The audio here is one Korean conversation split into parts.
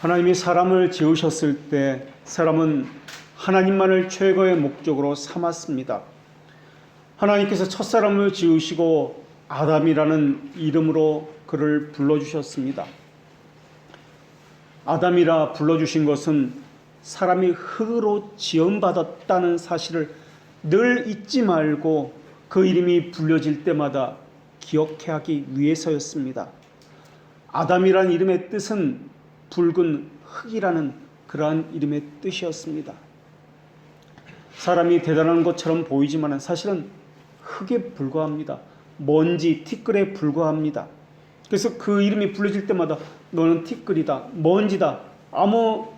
하나님이 사람을 지으셨을 때 사람은 하나님만을 최고의 목적으로 삼았습니다. 하나님께서 첫사람을 지으시고 아담이라는 이름으로 그를 불러주셨습니다. 아담이라 불러주신 것은 사람이 흙으로 지음받았다는 사실을 늘 잊지 말고 그 이름이 불려질 때마다 기억해야 하기 위해서였습니다. 아담이라는 이름의 뜻은 붉은 흙이라는 그러한 이름의 뜻이었습니다. 사람이 대단한 것처럼 보이지만 사실은 흙에 불과합니다. 먼지, 티끌에 불과합니다. 그래서 그 이름이 불려질 때마다 너는 티끌이다, 먼지다, 아무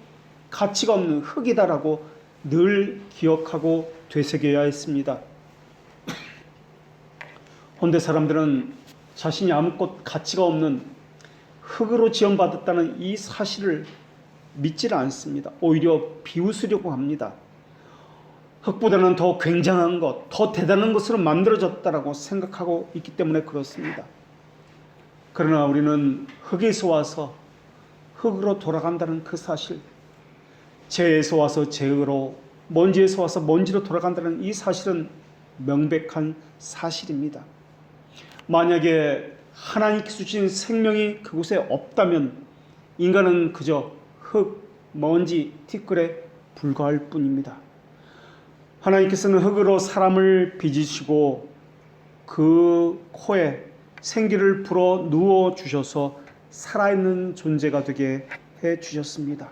가치가 없는 흙이다라고 늘 기억하고 되새겨야 했습니다. 현대 사람들은 자신이 아무것도 가치가 없는 흙으로 지음받았다는 이 사실을 믿지를 않습니다. 오히려 비웃으려고 합니다. 흙보다는 더 굉장한 것, 더 대단한 것으로 만들어졌다라고 생각하고 있기 때문에 그렇습니다. 그러나 우리는 흙에서 와서 흙으로 돌아간다는 그 사실, 재에서 와서 재로, 먼지에서 와서 먼지로 돌아간다는 이 사실은 명백한 사실입니다. 만약에 하나님께서 주신 생명이 그곳에 없다면 인간은 그저 흙, 먼지, 티끌에 불과할 뿐입니다. 하나님께서는 흙으로 사람을 빚으시고 그 코에 생기를 불어 누워 주셔서 살아있는 존재가 되게 해 주셨습니다.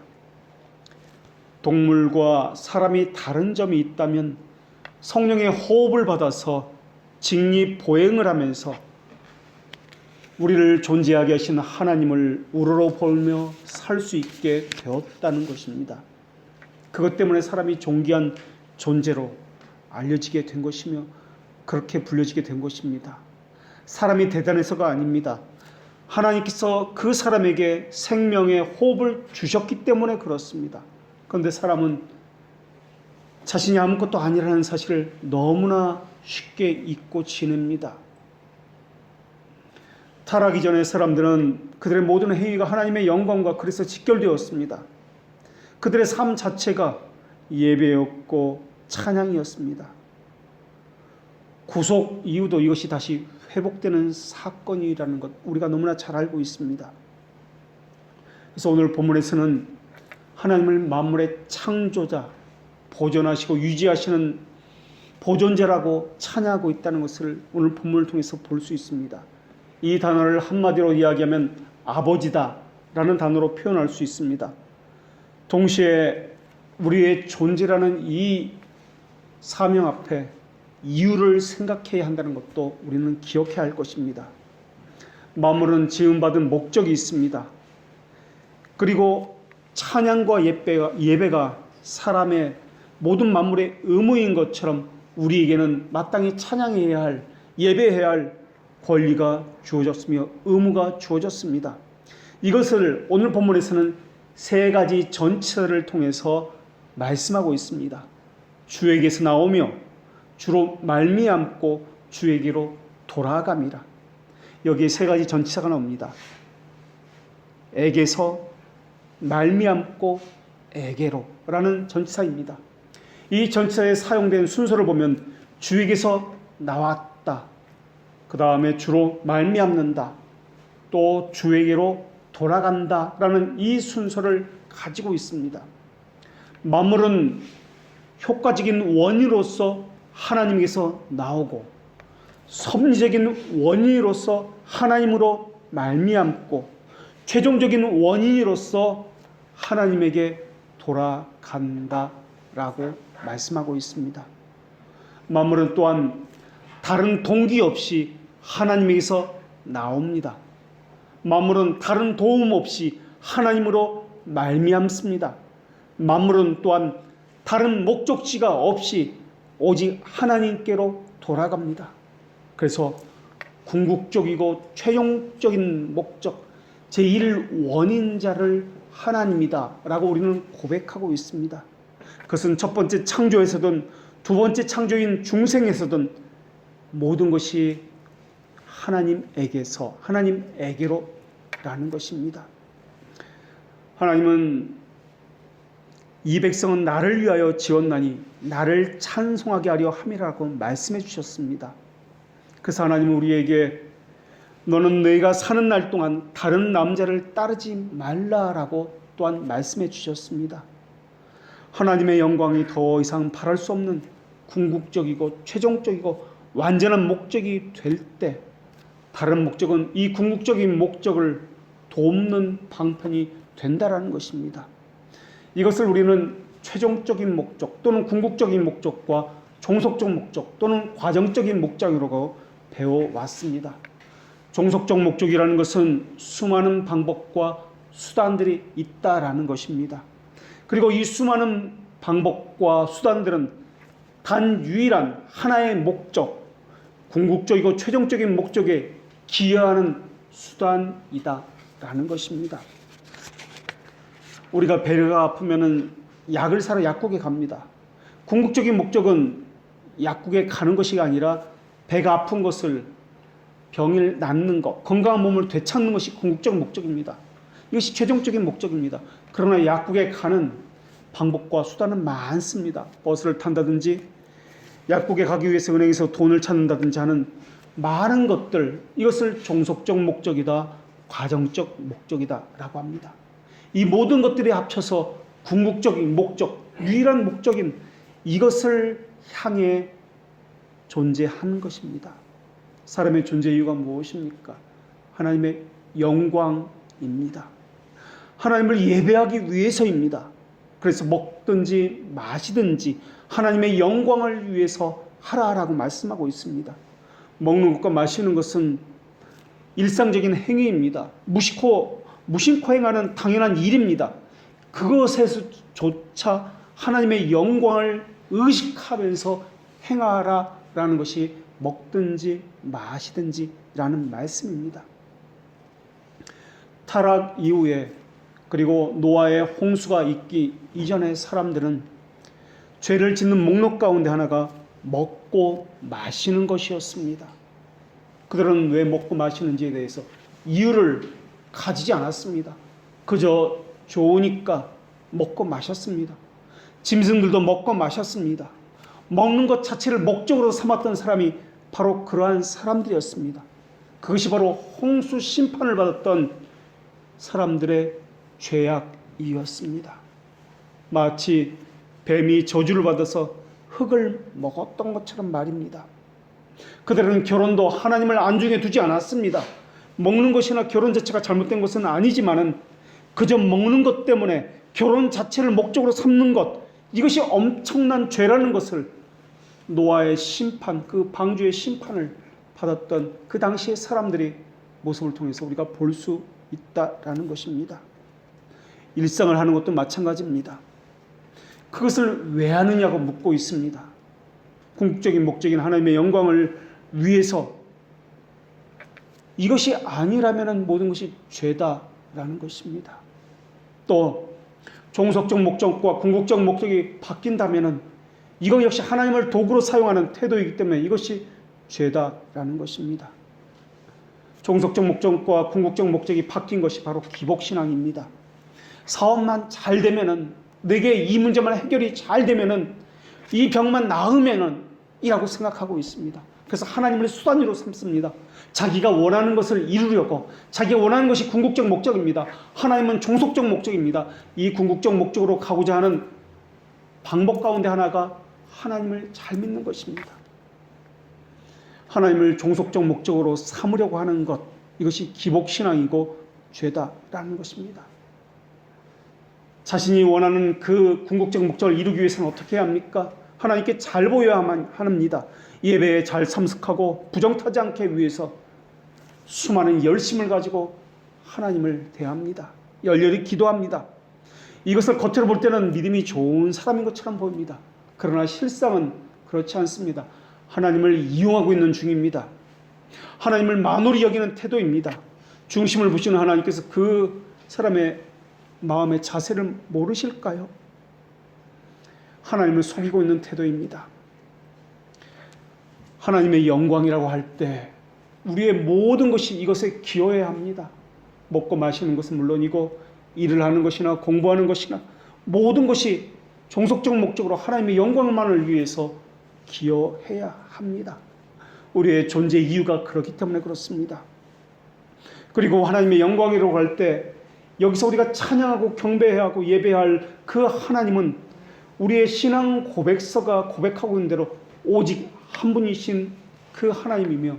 동물과 사람이 다른 점이 있다면 성령의 호흡을 받아서 직립보행을 하면서 우리를 존재하게 하신 하나님을 우러러보며 살 수 있게 되었다는 것입니다. 그것 때문에 사람이 존귀한 존재로 알려지게 된 것이며 그렇게 불려지게 된 것입니다. 사람이 대단해서가 아닙니다. 하나님께서 그 사람에게 생명의 호흡을 주셨기 때문에 그렇습니다. 그런데 사람은 자신이 아무것도 아니라는 사실을 너무나 쉽게 잊고 지냅니다. 타락이 전에 사람들은 그들의 모든 행위가 하나님의 영광과 그래서 직결되었습니다. 그들의 삶 자체가 예배였고 찬양이었습니다. 구속 이후도 이것이 다시 회복되는 사건이라는 것 우리가 너무나 잘 알고 있습니다. 그래서 오늘 본문에서는 하나님을 만물의 창조자, 보존하시고 유지하시는 보존자라고 찬양하고 있다는 것을 오늘 본문을 통해서 볼 수 있습니다. 이 단어를 한마디로 이야기하면 아버지다라는 단어로 표현할 수 있습니다. 동시에 우리의 존재라는 이 사명 앞에 이유를 생각해야 한다는 것도 우리는 기억해야 할 것입니다. 만물은 지음받은 목적이 있습니다. 그리고 찬양과 예배가 사람의 모든 만물의 의무인 것처럼 우리에게는 마땅히 찬양해야 할, 예배해야 할 권리가 주어졌으며 의무가 주어졌습니다. 이것을 오늘 본문에서는 세 가지 전체를 통해서 말씀하고 있습니다. 주에게서 나오며 주로 말미암고 주에게로 돌아갑니다. 여기에 세 가지 전치사가 나옵니다. 에게서, 말미암고, 에게로 라는 전치사입니다. 이 전치사에 사용된 순서를 보면 주에게서 나왔다, 그 다음에 주로 말미암는다, 또 주에게로 돌아간다 라는 이 순서를 가지고 있습니다. 만물은 효과적인 원인으로서 하나님께서 나오고 섭리적인 원인으로서 하나님으로 말미암고 최종적인 원인으로서 하나님에게 돌아간다라고 말씀하고 있습니다. 만물은 또한 다른 동기 없이 하나님에게서 나옵니다. 만물은 다른 도움 없이 하나님으로 말미암습니다. 만물은 또한 다른 목적지가 없이 오직 하나님께로 돌아갑니다. 그래서 궁극적이고 최종적인 목적, 제1원인자를 하나님이다 라고 우리는 고백하고 있습니다. 그것은 첫 번째 창조에서든 두 번째 창조인 중생에서든 모든 것이 하나님에게서 하나님에게로 라는 것입니다. 하나님은 이 백성은 나를 위하여 지었나니 나를 찬송하게 하려 함이라고 말씀해 주셨습니다. 그래서 하나님은 우리에게 너는 너희가 사는 날 동안 다른 남자를 따르지 말라라고 또한 말씀해 주셨습니다. 하나님의 영광이 더 이상 바랄 수 없는 궁극적이고 최종적이고 완전한 목적이 될 때 다른 목적은 이 궁극적인 목적을 돕는 방편이 된다라는 것입니다. 이것을 우리는 최종적인 목적 또는 궁극적인 목적과 종속적 목적 또는 과정적인 목적으로 배워왔습니다. 종속적 목적이라는 것은 수많은 방법과 수단들이 있다라는 것입니다. 그리고 이 수많은 방법과 수단들은 단 유일한 하나의 목적, 궁극적이고 최종적인 목적에 기여하는 수단이다라는 것입니다. 우리가 배가 아프면은 약을 사러 약국에 갑니다. 궁극적인 목적은 약국에 가는 것이 아니라 배가 아픈 것을 병을 낫는 것, 건강한 몸을 되찾는 것이 궁극적 목적입니다. 이것이 최종적인 목적입니다. 그러나 약국에 가는 방법과 수단은 많습니다. 버스를 탄다든지 약국에 가기 위해서 은행에서 돈을 찾는다든지 하는 많은 것들, 이것을 종속적 목적이다, 과정적 목적이다 라고 합니다. 이 모든 것들이 합쳐서 궁극적인 목적, 유일한 목적인 이것을 향해 존재하는 것입니다. 사람의 존재 이유가 무엇입니까? 하나님의 영광입니다. 하나님을 예배하기 위해서입니다. 그래서 먹든지 마시든지 하나님의 영광을 위해서 하라라고 말씀하고 있습니다. 먹는 것과 마시는 것은 일상적인 행위입니다. 무심코 행하는 당연한 일입니다. 그것에서조차 하나님의 영광을 의식하면서 행하라라는 것이 먹든지 마시든지라는 말씀입니다. 타락 이후에 그리고 노아의 홍수가 있기 이전의 사람들은 죄를 짓는 목록 가운데 하나가 먹고 마시는 것이었습니다. 그들은 왜 먹고 마시는지에 대해서 이유를 가지지 않았습니다. 그저 좋으니까 먹고 마셨습니다. 짐승들도 먹고 마셨습니다. 먹는 것 자체를 목적으로 삼았던 사람이 바로 그러한 사람들이었습니다. 그것이 바로 홍수 심판을 받았던 사람들의 죄악이었습니다. 마치 뱀이 저주를 받아서 흙을 먹었던 것처럼 말입니다. 그들은 결혼도 하나님을 안중에 두지 않았습니다. 먹는 것이나 결혼 자체가 잘못된 것은 아니지만은 그저 먹는 것 때문에 결혼 자체를 목적으로 삼는 것, 이것이 엄청난 죄라는 것을 노아의 심판, 그 방주의 심판을 받았던 그 당시의 사람들의 모습을 통해서 우리가 볼 수 있다라는 것입니다. 일상을 하는 것도 마찬가지입니다. 그것을 왜 하느냐고 묻고 있습니다. 궁극적인 목적인 하나님의 영광을 위해서 이것이 아니라면 모든 것이 죄다라는 것입니다. 또 종속적 목적과 궁극적 목적이 바뀐다면 이거 역시 하나님을 도구로 사용하는 태도이기 때문에 이것이 죄다라는 것입니다. 종속적 목적과 궁극적 목적이 바뀐 것이 바로 기복신앙입니다. 사업만 잘 되면은, 내게 이 문제만 해결이 잘 되면은, 이 병만 나으면은 이라고 생각하고 있습니다. 그래서 하나님을 수단으로 삼습니다. 자기가 원하는 것을 이루려고, 자기가 원하는 것이 궁극적 목적입니다. 하나님은 종속적 목적입니다. 이 궁극적 목적으로 가고자 하는 방법 가운데 하나가 하나님을 잘 믿는 것입니다. 하나님을 종속적 목적으로 삼으려고 하는 것, 이것이 기복신앙이고 죄다라는 것입니다. 자신이 원하는 그 궁극적 목적을 이루기 위해서는 어떻게 해야 합니까? 하나님께 잘 보여야만 합니다. 예배에 잘 참석하고 부정타지 않게 위해서 수많은 열심을 가지고 하나님을 대합니다. 열렬히 기도합니다. 이것을 겉으로 볼 때는 믿음이 좋은 사람인 것처럼 보입니다. 그러나 실상은 그렇지 않습니다. 하나님을 이용하고 있는 중입니다. 하나님을 만홀히 여기는 태도입니다. 중심을 보시는 하나님께서 그 사람의 마음의 자세를 모르실까요? 하나님을 속이고 있는 태도입니다. 하나님의 영광이라고 할 때 우리의 모든 것이 이것에 기여해야 합니다. 먹고 마시는 것은 물론이고 일을 하는 것이나 공부하는 것이나 모든 것이 종속적 목적으로 하나님의 영광만을 위해서 기여해야 합니다. 우리의 존재 이유가 그렇기 때문에 그렇습니다. 그리고 하나님의 영광이라고 할 때 여기서 우리가 찬양하고 경배해야 하고 예배할 그 하나님은 우리의 신앙 고백서가 고백하고 있는 대로 오직 한 분이신 그 하나님이며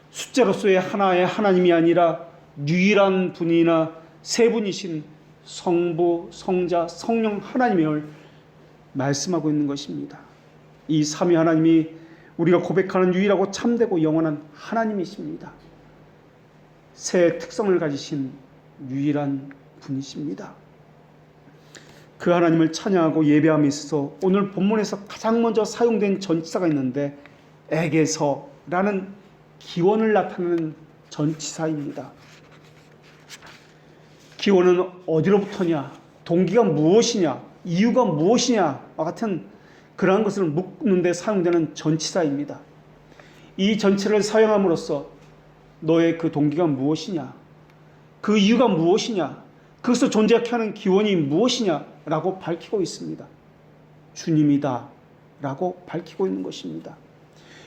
숫자로서의 하나의 하나님이 아니라 유일한 분이나 세 분이신 성부, 성자, 성령 하나님을 말씀하고 있는 것입니다. 이 삼위 하나님이 우리가 고백하는 유일하고 참되고 영원한 하나님이십니다. 세 특성을 가지신 유일한 분이십니다. 그 하나님을 찬양하고 예배함에 있어서 오늘 본문에서 가장 먼저 사용된 전치사가 있는데 에게서라는 기원을 나타내는 전치사입니다. 기원은 어디로부터냐, 동기가 무엇이냐, 이유가 무엇이냐와 같은 그러한 것을 묻는 데 사용되는 전치사입니다. 이 전치를 사용함으로써 너의 그 동기가 무엇이냐, 그 이유가 무엇이냐, 그것을 존재하게 하는 기원이 무엇이냐라고 밝히고 있습니다. 주님이다 라고 밝히고 있는 것입니다.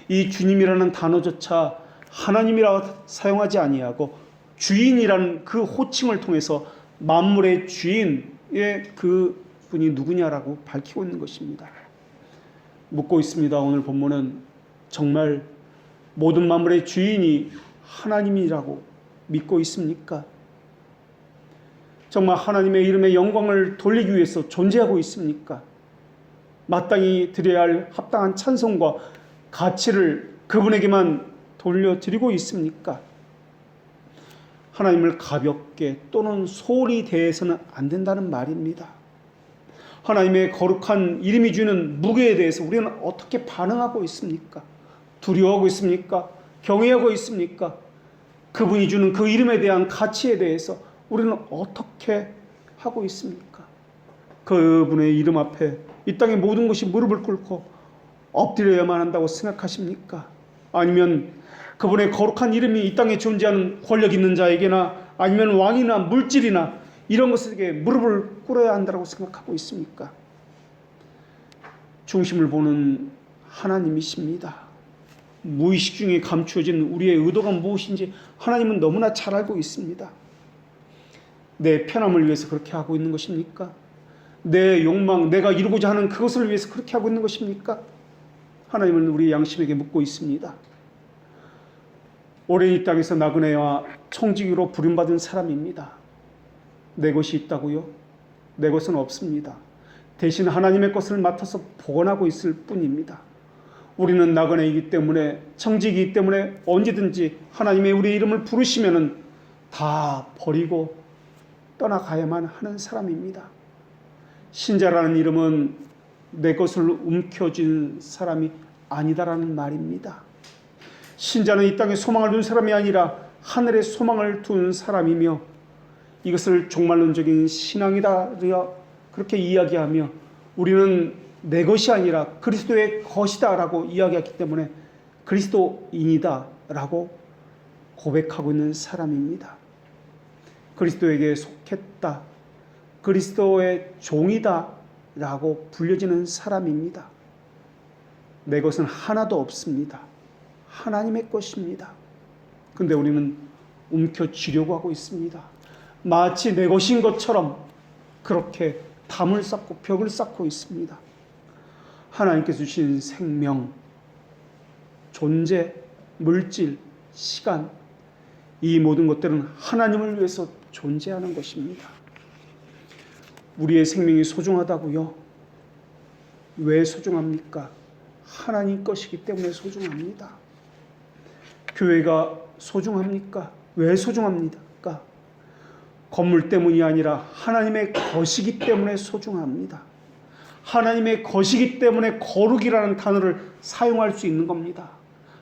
이 주님이라는 단어조차 하나님이라고 사용하지 아니하고 주인이라는 그 호칭을 통해서 만물의 주인의 그 분이 누구냐라고 밝히고 있는 것입니다. 묻고 있습니다. 오늘 본문은 정말 모든 만물의 주인이 하나님이라고 믿고 있습니까? 정말 하나님의 이름의 영광을 돌리기 위해서 존재하고 있습니까? 마땅히 드려야 할 합당한 찬송과 가치를 그분에게만 돌려드리고 있습니까? 하나님을 가볍게 또는 소홀히 대해서는 안 된다는 말입니다. 하나님의 거룩한 이름이 주는 무게에 대해서 우리는 어떻게 반응하고 있습니까? 두려워하고 있습니까? 경외하고 있습니까? 그분이 주는 그 이름에 대한 가치에 대해서 우리는 어떻게 하고 있습니까? 그분의 이름 앞에 이 땅의 모든 것이 무릎을 꿇고 엎드려야만 한다고 생각하십니까? 아니면 그분의 거룩한 이름이 이 땅에 존재하는 권력 있는 자에게나 아니면 왕이나 물질이나 이런 것에게 무릎을 꿇어야 한다고 생각하고 있습니까? 중심을 보는 하나님이십니다. 무의식 중에 감추어진 우리의 의도가 무엇인지 하나님은 너무나 잘 알고 있습니다. 내 편함을 위해서 그렇게 하고 있는 것입니까? 내 욕망, 내가 이루고자 하는 그것을 위해서 그렇게 하고 있는 것입니까? 하나님은 우리 양심에게 묻고 있습니다. 오랜 이 땅에서 나그네와 청지기로 부름받은 사람입니다. 내 것이 있다고요? 내 것은 없습니다. 대신 하나님의 것을 맡아서 복원하고 있을 뿐입니다. 우리는 나그네이기 때문에, 청지기이기 때문에 언제든지 하나님의 우리의 이름을 부르시면은 다 버리고 떠나가야만 하는 사람입니다. 신자라는 이름은 내 것을 움켜쥔 사람이 아니다라는 말입니다. 신자는 이 땅에 소망을 둔 사람이 아니라 하늘에 소망을 둔 사람이며 이것을 종말론적인 신앙이다 그렇게 이야기하며 우리는 내 것이 아니라 그리스도의 것이다 라고 이야기했기 때문에 그리스도인이다 라고 고백하고 있는 사람입니다. 그리스도에게 속했다, 그리스도의 종이다 라고 불려지는 사람입니다. 내 것은 하나도 없습니다. 하나님의 것입니다. 근데 우리는 움켜쥐려고 하고 있습니다. 마치 내 것인 것처럼 그렇게 담을 쌓고 벽을 쌓고 있습니다. 하나님께서 주신 생명, 존재, 물질, 시간, 이 모든 것들은 하나님을 위해서 존재하는 것입니다. 우리의 생명이 소중하다고요? 왜 소중합니까? 하나님 것이기 때문에 소중합니다. 교회가 소중합니까? 왜 소중합니까? 건물 때문이 아니라 하나님의 것이기 때문에 소중합니다. 하나님의 것이기 때문에 거룩이라는 단어를 사용할 수 있는 겁니다.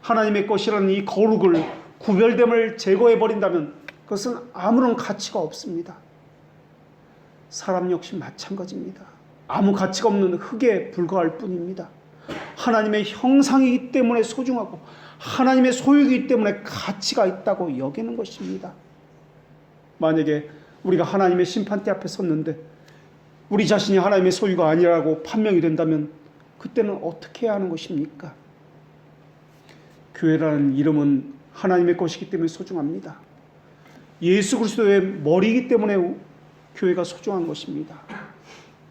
하나님의 것이라는 이 거룩을, 구별됨을 제거해버린다면 그것은 아무런 가치가 없습니다. 사람 역시 마찬가지입니다. 아무 가치가 없는 흙에 불과할 뿐입니다. 하나님의 형상이기 때문에 소중하고 하나님의 소유이기 때문에 가치가 있다고 여기는 것입니다. 만약에 우리가 하나님의 심판대 앞에 섰는데 우리 자신이 하나님의 소유가 아니라고 판명이 된다면 그때는 어떻게 해야 하는 것입니까? 교회라는 이름은 하나님의 것이기 때문에 소중합니다. 예수 그리스도의 머리이기 때문에 교회가 소중한 것입니다.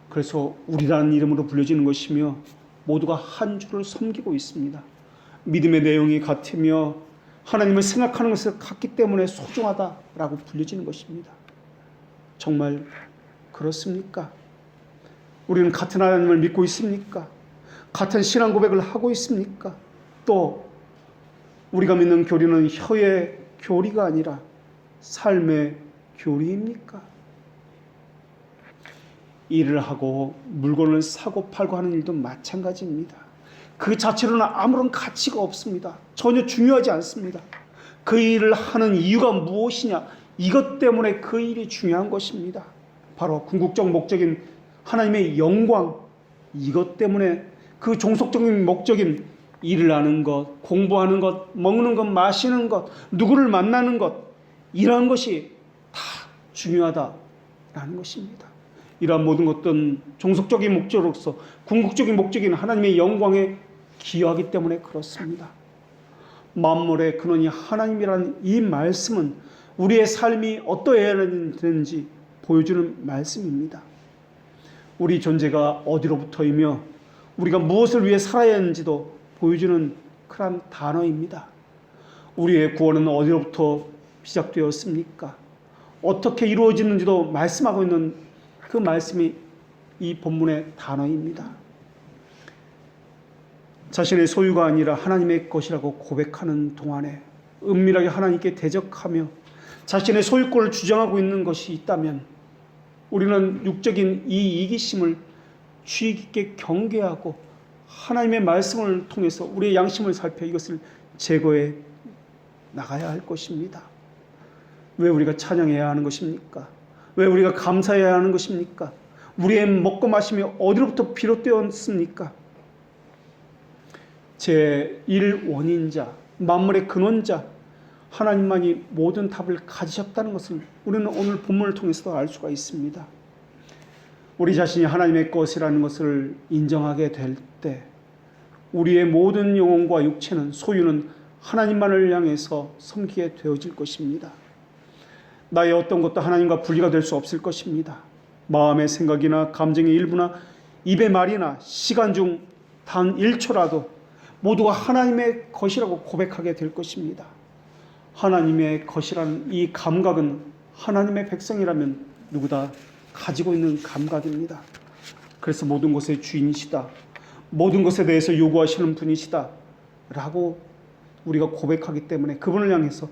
그래서 우리라는 이름으로 불려지는 것이며 모두가 한 주를 섬기고 있습니다. 믿음의 내용이 같으며 하나님을 생각하는 것을 같기 때문에 소중하다라고 불려지는 것입니다. 정말 그렇습니까? 우리는 같은 하나님을 믿고 있습니까? 같은 신앙 고백을 하고 있습니까? 또 우리가 믿는 교리는 혀의 교리가 아니라 삶의 교리입니까? 일을 하고 물건을 사고 팔고 하는 일도 마찬가지입니다. 그 자체로는 아무런 가치가 없습니다. 전혀 중요하지 않습니다. 그 일을 하는 이유가 무엇이냐? 이것 때문에 그 일이 중요한 것입니다. 바로 궁극적 목적인 하나님의 영광, 이것 때문에 그 종속적인 목적인 일을 하는 것, 공부하는 것, 먹는 것, 마시는 것, 누구를 만나는 것, 이러한 것이 다 중요하다라는 것입니다. 이러한 모든 것들은 종속적인 목적으로서 궁극적인 목적인 하나님의 영광에 기여하기 때문에 그렇습니다. 만물의 근원이 하나님이라는 이 말씀은 우리의 삶이 어떠해야 되는지 보여주는 말씀입니다. 우리 존재가 어디로부터이며 우리가 무엇을 위해 살아야 하는지도 보여주는 그런 단어입니다. 우리의 구원은 어디로부터 시작되었습니까? 어떻게 이루어지는지도 말씀하고 있는 그 말씀이 이 본문의 단어입니다. 자신의 소유가 아니라 하나님의 것이라고 고백하는 동안에 은밀하게 하나님께 대적하며 자신의 소유권을 주장하고 있는 것이 있다면 우리는 육적인 이 이기심을 주의 깊게 경계하고 하나님의 말씀을 통해서 우리의 양심을 살펴 이것을 제거해 나가야 할 것입니다. 왜 우리가 찬양해야 하는 것입니까? 왜 우리가 감사해야 하는 것입니까? 우리의 먹고 마심이 어디로부터 비롯되었습니까? 제1원인자, 만물의 근원자 하나님만이 모든 답을 가지셨다는 것을 우리는 오늘 본문을 통해서도 알 수가 있습니다. 우리 자신이 하나님의 것이라는 것을 인정하게 될 때 우리의 모든 영혼과 육체는 소유는 하나님만을 향해서 섬기게 되어질 것입니다. 나의 어떤 것도 하나님과 분리가 될 수 없을 것입니다. 마음의 생각이나 감정의 일부나 입의 말이나 시간 중 단 1초라도 모두가 하나님의 것이라고 고백하게 될 것입니다. 하나님의 것이라는 이 감각은 하나님의 백성이라면 누구다 가지고 있는 감각입니다. 그래서 모든 것의 주인이시다, 모든 것에 대해서 요구하시는 분이시다 라고 우리가 고백하기 때문에 그분을 향해서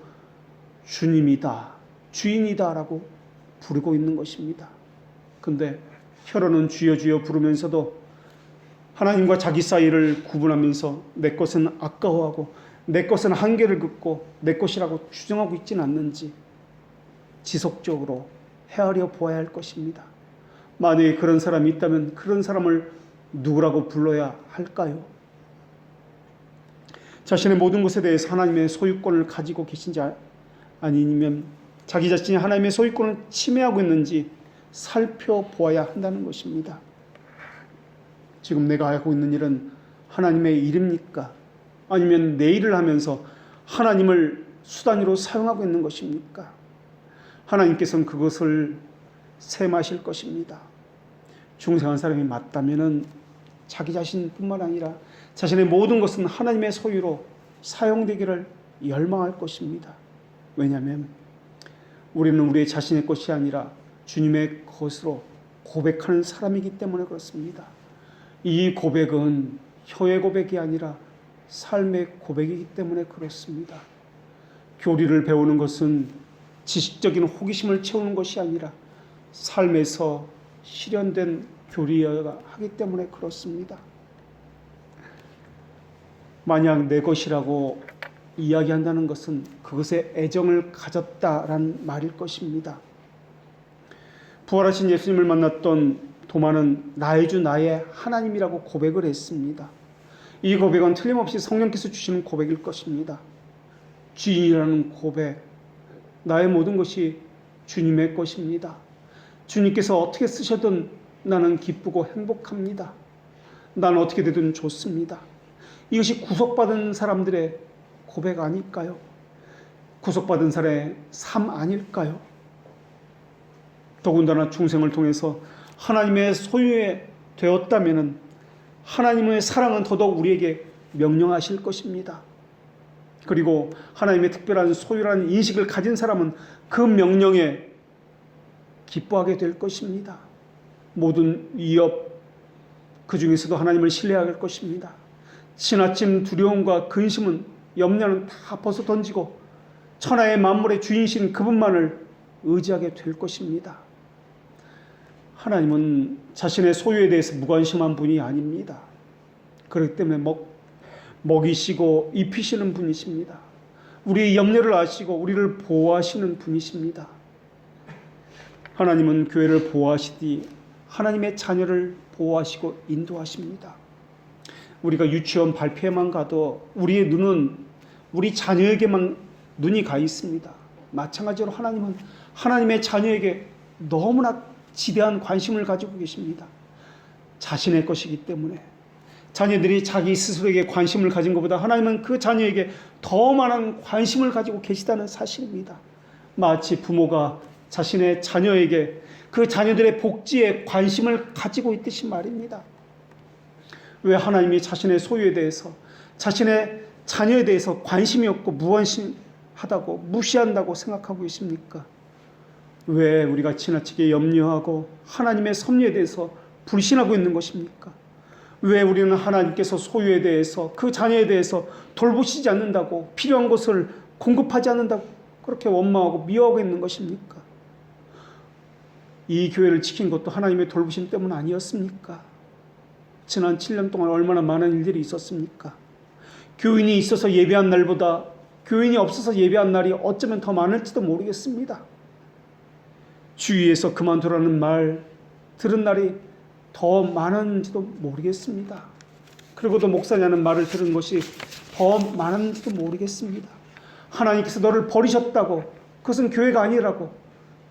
주님이다, 주인이다 라고 부르고 있는 것입니다. 근데 혀로는 주여 주여 부르면서도 하나님과 자기 사이를 구분하면서 내 것은 아까워하고 내 것은 한계를 긋고 내 것이라고 주장하고 있지는 않는지 지속적으로 헤아려 보아야 할 것입니다. 만약에 그런 사람이 있다면 그런 사람을 누구라고 불러야 할까요? 자신의 모든 것에 대해서 하나님의 소유권을 가지고 계신지 아니면 자기 자신이 하나님의 소유권을 침해하고 있는지 살펴보아야 한다는 것입니다. 지금 내가 하고 있는 일은 하나님의 일입니까? 아니면 내 일을 하면서 하나님을 수단으로 사용하고 있는 것입니까? 하나님께서는 그것을 셈하실 것입니다. 중생한 사람이 맞다면 자기 자신뿐만 아니라 자신의 모든 것은 하나님의 소유로 사용되기를 열망할 것입니다. 왜냐하면 우리는 우리의 자신의 것이 아니라 주님의 것으로 고백하는 사람이기 때문에 그렇습니다. 이 고백은 혀의 고백이 아니라 삶의 고백이기 때문에 그렇습니다. 교리를 배우는 것은 지식적인 호기심을 채우는 것이 아니라 삶에서 실현된 교리여야 하기 때문에 그렇습니다. 만약 내 것이라고 이야기한다는 것은 그것에 애정을 가졌다라는 말일 것입니다. 부활하신 예수님을 만났던 도마는 나의 주 나의 하나님이라고 고백을 했습니다. 이 고백은 틀림없이 성령께서 주시는 고백일 것입니다. 주인이라는 고백, 나의 모든 것이 주님의 것입니다. 주님께서 어떻게 쓰셔든 나는 기쁘고 행복합니다. 나는 어떻게 되든 좋습니다. 이것이 구속받은 사람들의 고백 아닐까요? 구속받은 사람의 삶 아닐까요? 더군다나 중생을 통해서 하나님의 소유에 되었다면 하나님의 사랑은 더더욱 우리에게 명령하실 것입니다. 그리고 하나님의 특별한 소유라는 인식을 가진 사람은 그 명령에 기뻐하게 될 것입니다. 모든 위협, 그 중에서도 하나님을 신뢰할 것입니다. 지나친 두려움과 근심은, 염려는 다 벗어던지고 천하의 만물의 주인이신 그분만을 의지하게 될 것입니다. 하나님은 자신의 소유에 대해서 무관심한 분이 아닙니다. 그렇기 때문에 먹이시고 입히시는 분이십니다. 우리의 염려를 아시고 우리를 보호하시는 분이십니다. 하나님은 교회를 보호하시되 하나님의 자녀를 보호하시고 인도하십니다. 우리가 유치원 발표회만 가도 우리의 눈은 우리 자녀에게만 눈이 가 있습니다. 마찬가지로 하나님은 하나님의 자녀에게 너무나 지대한 관심을 가지고 계십니다. 자신의 것이기 때문에 자녀들이 자기 스스로에게 관심을 가진 것보다 하나님은 그 자녀에게 더 많은 관심을 가지고 계시다는 사실입니다. 마치 부모가 자신의 자녀에게 그 자녀들의 복지에 관심을 가지고 있듯이 말입니다. 왜 하나님이 자신의 소유에 대해서, 자신의 자녀에 대해서 관심이 없고 무관심하다고, 무시한다고 생각하고 있습니까? 왜 우리가 지나치게 염려하고 하나님의 섭리에 대해서 불신하고 있는 것입니까? 왜 우리는 하나님께서 소유에 대해서, 그 자녀에 대해서 돌보시지 않는다고, 필요한 것을 공급하지 않는다고 그렇게 원망하고 미워하고 있는 것입니까? 이 교회를 지킨 것도 하나님의 돌보심 때문 아니었습니까? 지난 7년 동안 얼마나 많은 일들이 있었습니까? 교인이 있어서 예배한 날보다 교인이 없어서 예배한 날이 어쩌면 더 많을지도 모르겠습니다. 주위에서 그만두라는 말 들은 날이 더 많은지도 모르겠습니다. 그리고도 목사냐는 말을 들은 것이 더 많은지도 모르겠습니다. 하나님께서 너를 버리셨다고, 그것은 교회가 아니라고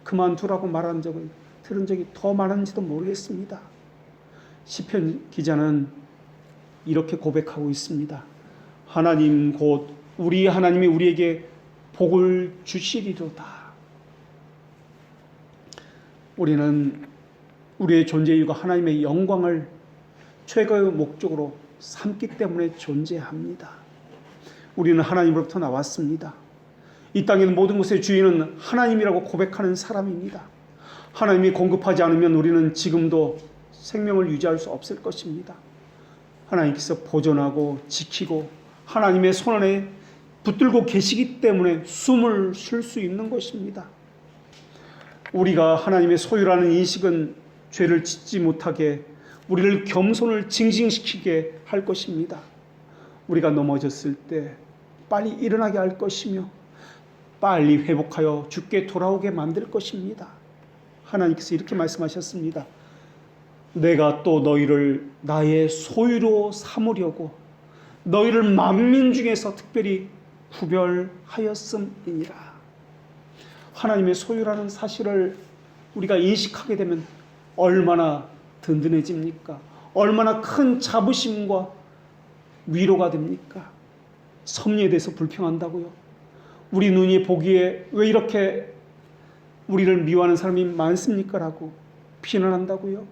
그만두라고 말한 적을 들은 적이 더 많은지도 모르겠습니다. 시편 기자는 이렇게 고백하고 있습니다. 하나님 곧 우리 하나님이 우리에게 복을 주시리로다. 우리는 우리의 존재 이유가 하나님의 영광을 최고의 목적으로 삼기 때문에 존재합니다. 우리는 하나님으로부터 나왔습니다. 이 땅의 모든 것의 주인은 하나님이라고 고백하는 사람입니다. 하나님이 공급하지 않으면 우리는 지금도 생명을 유지할 수 없을 것입니다. 하나님께서 보존하고 지키고 하나님의 손 안에 붙들고 계시기 때문에 숨을 쉴 수 있는 것입니다. 우리가 하나님의 소유라는 인식은 죄를 짓지 못하게, 우리를 겸손을 징징시키게 할 것입니다. 우리가 넘어졌을 때 빨리 일어나게 할 것이며 빨리 회복하여 주께 돌아오게 만들 것입니다. 하나님께서 이렇게 말씀하셨습니다. 내가 또 너희를 나의 소유로 삼으려고 너희를 만민 중에서 특별히 구별하였음이니라. 하나님의 소유라는 사실을 우리가 인식하게 되면 얼마나 든든해집니까? 얼마나 큰 자부심과 위로가 됩니까? 섭리에 대해서 불평한다고요? 우리 눈이 보기에 왜 이렇게 우리를 미워하는 사람이 많습니까? 라고 비난한다고요?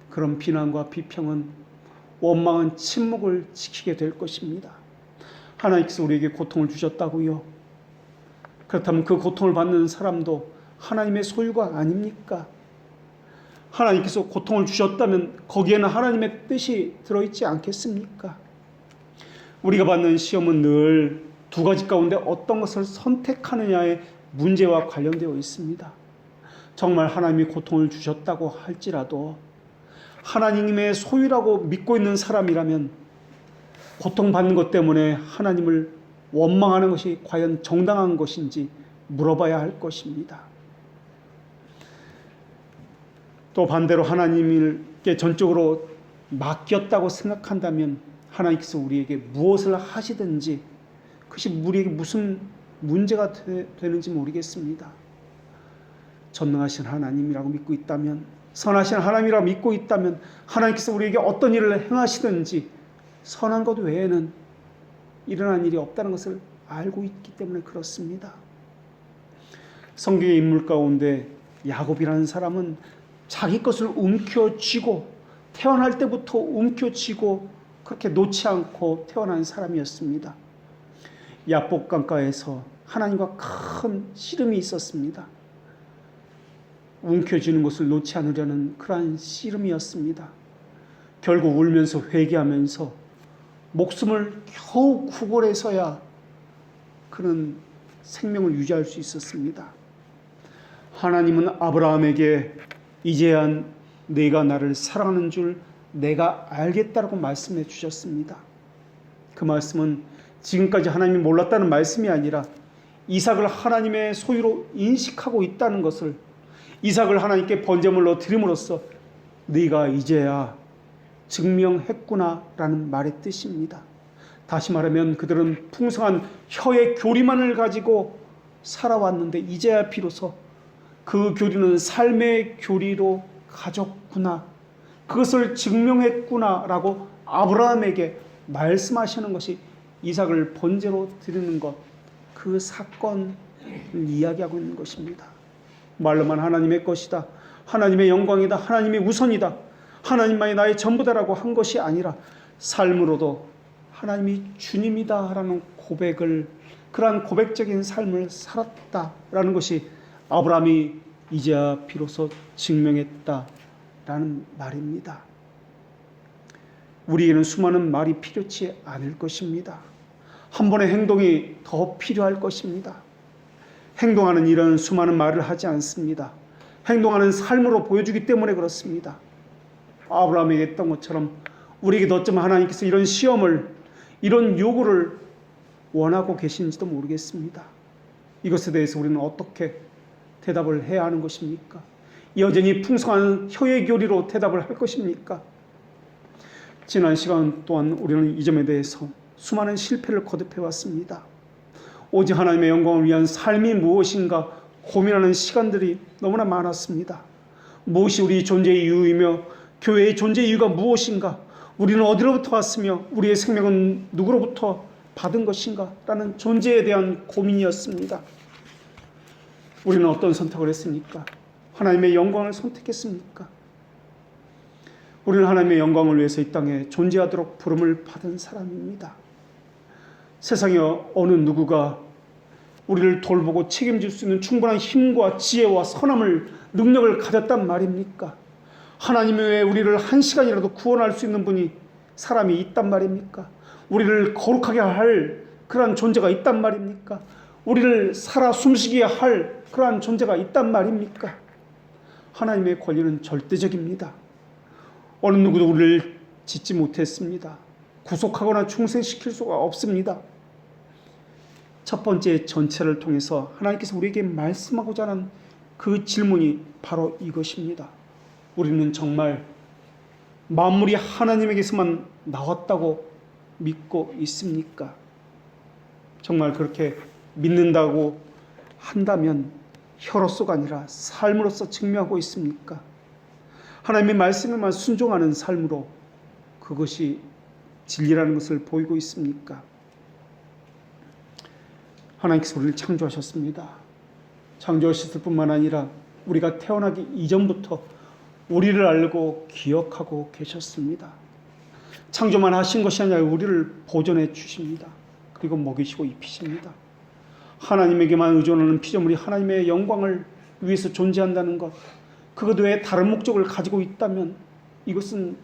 그런 비난과 비평은, 원망은 침묵을 지키게 될 것입니다. 하나님께서 우리에게 고통을 주셨다고요? 그렇다면 그 고통을 받는 사람도 하나님의 소유가 아닙니까? 하나님께서 고통을 주셨다면 거기에는 하나님의 뜻이 들어있지 않겠습니까? 우리가 받는 시험은 늘 두 가지 가운데 어떤 것을 선택하느냐의 문제와 관련되어 있습니다. 정말 하나님이 고통을 주셨다고 할지라도 하나님의 소유라고 믿고 있는 사람이라면 고통받는 것 때문에 하나님을 원망하는 것이 과연 정당한 것인지 물어봐야 할 것입니다. 또 반대로 하나님께 전적으로 맡겼다고 생각한다면 하나님께서 우리에게 무엇을 하시든지 그것이 우리에게 무슨 문제가 되는지 모르겠습니다. 전능하신 하나님이라고 믿고 있다면, 선하신 하나님이라고 믿고 있다면 하나님께서 우리에게 어떤 일을 행하시든지 선한 것 외에는 일어난 일이 없다는 것을 알고 있기 때문에 그렇습니다. 성경의 인물 가운데 야곱이라는 사람은 자기 것을 움켜쥐고 태어날 때부터 움켜쥐고 그렇게 놓지 않고 태어난 사람이었습니다. 야복 강가에서 하나님과 큰 씨름이 있었습니다. 움켜쥐는 것을 놓지 않으려는 그러한 씨름이었습니다. 결국 울면서 회개하면서 목숨을 겨우 구걸해서야 그는 생명을 유지할 수 있었습니다. 하나님은 아브라함에게 이제야 내가 나를 사랑하는 줄 내가 알겠다라고 말씀해 주셨습니다. 그 말씀은 지금까지 하나님이 몰랐다는 말씀이 아니라 이삭을 하나님의 소유로 인식하고 있다는 것을, 이삭을 하나님께 번제물로 드림으로써 네가 이제야 증명했구나라는 말의 뜻입니다. 다시 말하면 그들은 풍성한 혀의 교리만을 가지고 살아왔는데 이제야 비로소 그 교리는 삶의 교리로 가졌구나, 그것을 증명했구나라고 아브라함에게 말씀하시는 것이 이삭을 번제로 드리는 것, 그 사건을 이야기하고 있는 것입니다. 말로만 하나님의 것이다, 하나님의 영광이다, 하나님의 우선이다, 하나님만이 나의 전부다라고 한 것이 아니라 삶으로도 하나님이 주님이다라는 고백을, 그러한 고백적인 삶을 살았다라는 것이 아브라함이 이제야 비로소 증명했다라는 말입니다. 우리에게는 수많은 말이 필요치 않을 것입니다. 한 번의 행동이 더 필요할 것입니다. 행동하는 일은 수많은 말을 하지 않습니다. 행동하는 삶으로 보여주기 때문에 그렇습니다. 아브라함에게 했던 것처럼 우리에게도 어쩌면 하나님께서 이런 시험을, 이런 요구를 원하고 계신지도 모르겠습니다. 이것에 대해서 우리는 어떻게 대답을 해야 하는 것입니까? 여전히 풍성한 혀의 교리로 대답을 할 것입니까? 지난 시간 동안 우리는 이 점에 대해서 수많은 실패를 거듭해 왔습니다. 오직 하나님의 영광을 위한 삶이 무엇인가 고민하는 시간들이 너무나 많았습니다. 무엇이 우리 존재의 이유이며 교회의 존재 이유가 무엇인가, 우리는 어디로부터 왔으며 우리의 생명은 누구로부터 받은 것인가 라는 존재에 대한 고민이었습니다. 우리는 어떤 선택을 했습니까? 하나님의 영광을 선택했습니까? 우리는 하나님의 영광을 위해서 이 땅에 존재하도록 부름을 받은 사람입니다. 세상에 어느 누구가 우리를 돌보고 책임질 수 있는 충분한 힘과 지혜와 선함을, 능력을 가졌단 말입니까? 하나님 외에 우리를 한 시간이라도 구원할 수 있는 분이, 사람이 있단 말입니까? 우리를 거룩하게 할 그러한 존재가 있단 말입니까? 우리를 살아 숨쉬게 할 그러한 존재가 있단 말입니까? 하나님의 권리는 절대적입니다. 어느 누구도 우리를 짓지 못했습니다. 구속하거나 충생시킬 수가 없습니다. 첫 번째 전체를 통해서 하나님께서 우리에게 말씀하고자 하는 그 질문이 바로 이것입니다. 우리는 정말 만물이 하나님에게서만 나왔다고 믿고 있습니까? 정말 그렇게 믿는다고 한다면 혀로서가 아니라 삶으로서 증명하고 있습니까? 하나님의 말씀에만 순종하는 삶으로 그것이 진리라는 것을 보이고 있습니까? 하나님께서 우리를 창조하셨습니다. 창조하셨을 뿐만 아니라 우리가 태어나기 이전부터 우리를 알고 기억하고 계셨습니다. 창조만 하신 것이 아니라 우리를 보존해 주십니다. 그리고 먹이시고 입히십니다. 하나님에게만 의존하는 피조물이 하나님의 영광을 위해서 존재한다는 것, 그것 외에 다른 목적을 가지고 있다면 이것은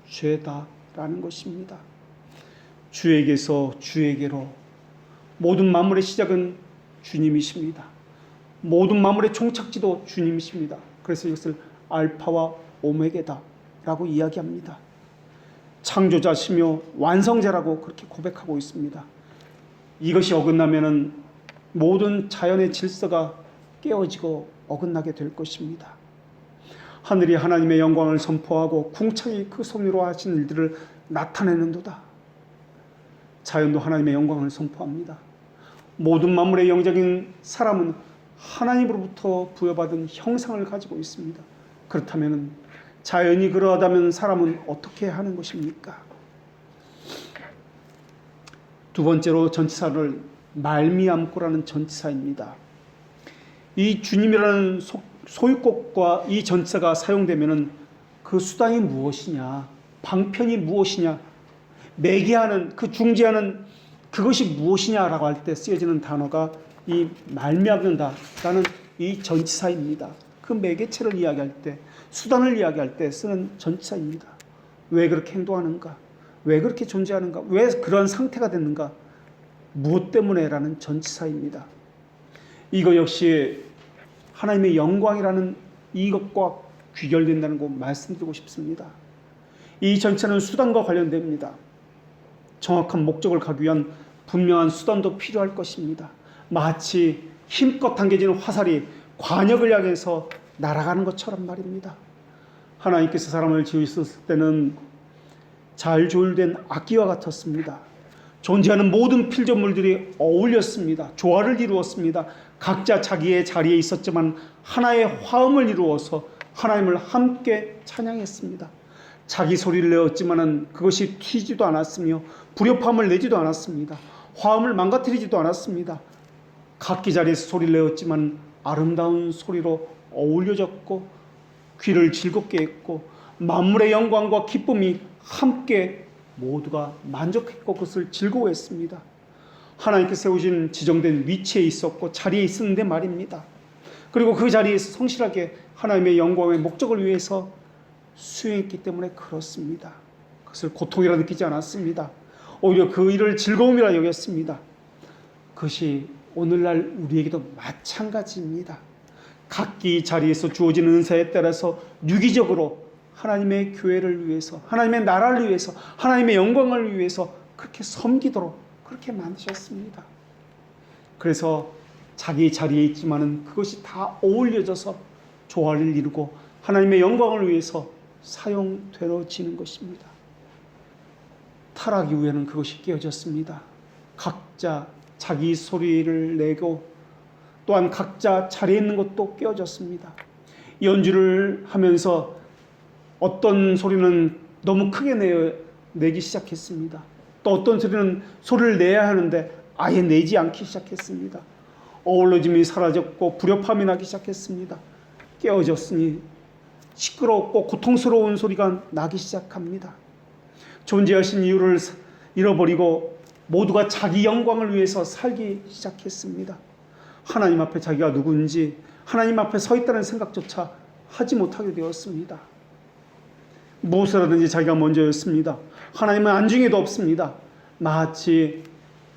죄다라는 것입니다. 주에게서 주에게로 모든 만물의 시작은 주님이십니다. 모든 만물의 종착지도 주님이십니다. 그래서 이것을 알파와 오메게다라고 이야기합니다. 창조자시며 완성자라고 그렇게 고백하고 있습니다. 이것이 어긋나면은 모든 자연의 질서가 깨어지고 어긋나게 될 것입니다. 하늘이 하나님의 영광을 선포하고 궁창이 그 손으로 하신 일들을 나타내는도다. 자연도 하나님의 영광을 선포합니다. 모든 만물의 영적인 사람은 하나님으로부터 부여받은 형상을 가지고 있습니다. 그렇다면 자연이 그러하다면 사람은 어떻게 하는 것입니까? 두 번째로 전치사를 말미암고라는 전치사입니다. 이 주님이라는 소유격과 이 전치사가 사용되면 그 수단이 무엇이냐, 방편이 무엇이냐, 매개하는 그 중재하는 그것이 무엇이냐라고 할 때 쓰여지는 단어가 이 말미암는다라는 이 전치사입니다. 그 매개체를 이야기할 때, 수단을 이야기할 때 쓰는 전치사입니다. 왜 그렇게 행동하는가? 왜 그렇게 존재하는가? 왜 그러한 상태가 됐는가? 무엇 때문에라는 전치사입니다. 이거 역시 하나님의 영광이라는 이것과 귀결된다는 거 말씀드리고 싶습니다. 이 전체는 수단과 관련됩니다. 정확한 목적을 가기 위한 분명한 수단도 필요할 것입니다. 마치 힘껏 당겨지는 화살이 관역을 향해서 날아가는 것처럼 말입니다. 하나님께서 사람을 지으셨을 때는 잘 조율된 악기와 같았습니다. 존재하는 모든 필조물들이 어울렸습니다. 조화를 이루었습니다. 각자 자기의 자리에 있었지만 하나의 화음을 이루어서 하나님을 함께 찬양했습니다. 자기 소리를 내었지만 그것이 튀지도 않았으며 불협화음을 내지도 않았습니다. 화음을 망가뜨리지도 않았습니다. 각기 자리에서 소리를 내었지만 아름다운 소리로 어울려졌고 귀를 즐겁게 했고 만물의 영광과 기쁨이 함께 모두가 만족했고 그것을 즐거워했습니다. 하나님께서 세우신 지정된 위치에 있었고 자리에 있었는데 말입니다. 그리고 그 자리에서 성실하게 하나님의 영광의 목적을 위해서 수행했기 때문에 그렇습니다. 그것을 고통이라 느끼지 않았습니다. 오히려 그 일을 즐거움이라 여겼습니다. 그것이 오늘날 우리에게도 마찬가지입니다. 각기 자리에서 주어진 은사에 따라서 유기적으로 하나님의 교회를 위해서, 하나님의 나라를 위해서, 하나님의 영광을 위해서 그렇게 섬기도록 그렇게 만드셨습니다. 그래서 자기 자리에 있지만은 그것이 다 어울려져서 조화를 이루고 하나님의 영광을 위해서 사용되어지는 것입니다. 타락 이후에는 그것이 깨어졌습니다. 각자 자기 소리를 내고 또한 각자 자리에 있는 것도 깨어졌습니다. 연주를 하면서 어떤 소리는 너무 크게 내기 시작했습니다. 또 어떤 소리를 내야 하는데 아예 내지 않기 시작했습니다. 어우러짐이 사라졌고 불협화음이 나기 시작했습니다. 깨어졌으니 시끄럽고 고통스러운 소리가 나기 시작합니다. 존재하신 이유를 잃어버리고 모두가 자기 영광을 위해서 살기 시작했습니다. 하나님 앞에 자기가 누구인지 하나님 앞에 서 있다는 생각조차 하지 못하게 되었습니다. 무엇을 하든지 자기가 먼저였습니다. 하나님은 안중에도 없습니다. 마치